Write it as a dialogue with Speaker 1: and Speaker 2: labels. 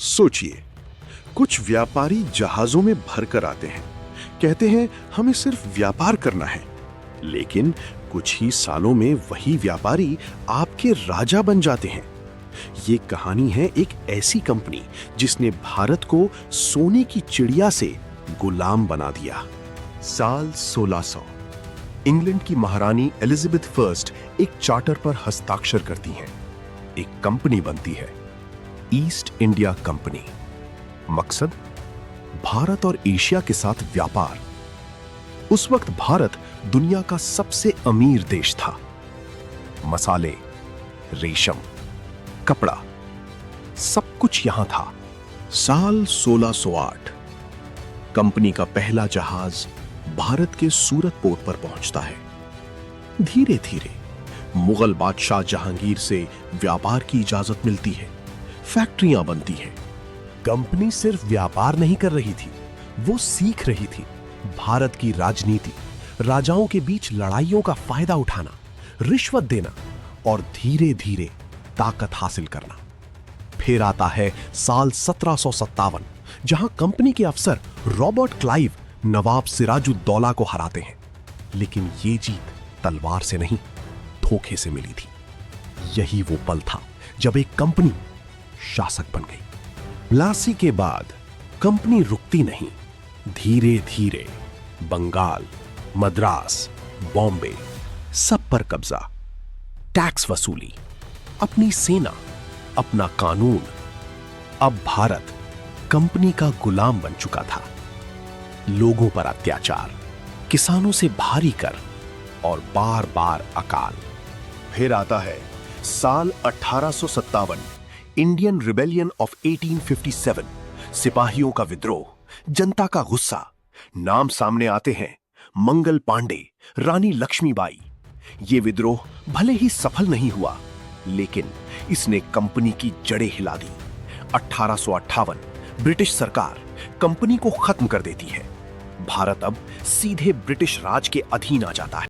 Speaker 1: सोचिए, कुछ व्यापारी जहाजों में भरकर आते हैं, कहते हैं हमें सिर्फ व्यापार करना है, लेकिन कुछ ही सालों में वही व्यापारी आपके राजा बन जाते हैं। ये कहानी है एक ऐसी कंपनी जिसने भारत को सोने की चिड़िया से गुलाम बना दिया।
Speaker 2: साल 1600 इंग्लैंड की महारानी एलिजाबेथ फर्स्ट एक चार्टर पर हस्ताक्षर करती हैं। एक कंपनी बनती है, ईस्ट इंडिया कंपनी। मकसद भारत और एशिया के साथ व्यापार। उस वक्त भारत दुनिया का सबसे अमीर देश था। मसाले, रेशम, कपड़ा, सब कुछ यहां था।
Speaker 1: साल 1608 कंपनी का पहला जहाज भारत के सूरत पोर्ट पर पहुंचता है। धीरे धीरे मुगल बादशाह जहांगीर से व्यापार की इजाजत मिलती है, फैक्ट्रियां बनती हैं।
Speaker 2: कंपनी सिर्फ व्यापार नहीं कर रही थी, वो सीख रही थी भारत की राजनीति, राजाओं के बीच लड़ाइयों का फायदा उठाना, रिश्वत देना और धीरे धीरे ताकत हासिल करना। फिर आता है साल 1757, जहां कंपनी के अफसर रॉबर्ट क्लाइव नवाब सिराजुद्दौला को हराते हैं। लेकिन ये जीत तलवार से नहीं, धोखे से मिली थी। यही वो पल था जब एक कंपनी शासक बन गई। प्लासी के बाद कंपनी रुकती नहीं, धीरे धीरे बंगाल, मद्रास, बॉम्बे, सब पर कब्जा। टैक्स वसूली, अपनी सेना, अपना कानून। अब भारत कंपनी का गुलाम बन चुका था। लोगों पर अत्याचार, किसानों से भारी कर और बार बार अकाल।
Speaker 1: फिर आता है साल 1857, इंडियन रिबेलियन ऑफ 1857, सिपाहियों का विद्रोह, जनता का गुस्सा। नाम सामने आते हैं मंगल पांडे, रानी लक्ष्मीबाई। ये विद्रोह भले ही सफल नहीं हुआ, लेकिन इसने कंपनी की जड़ें हिला दी। 1858 ब्रिटिश सरकार कंपनी को खत्म कर देती है। भारत अब सीधे ब्रिटिश राज के अधीन आ जाता है।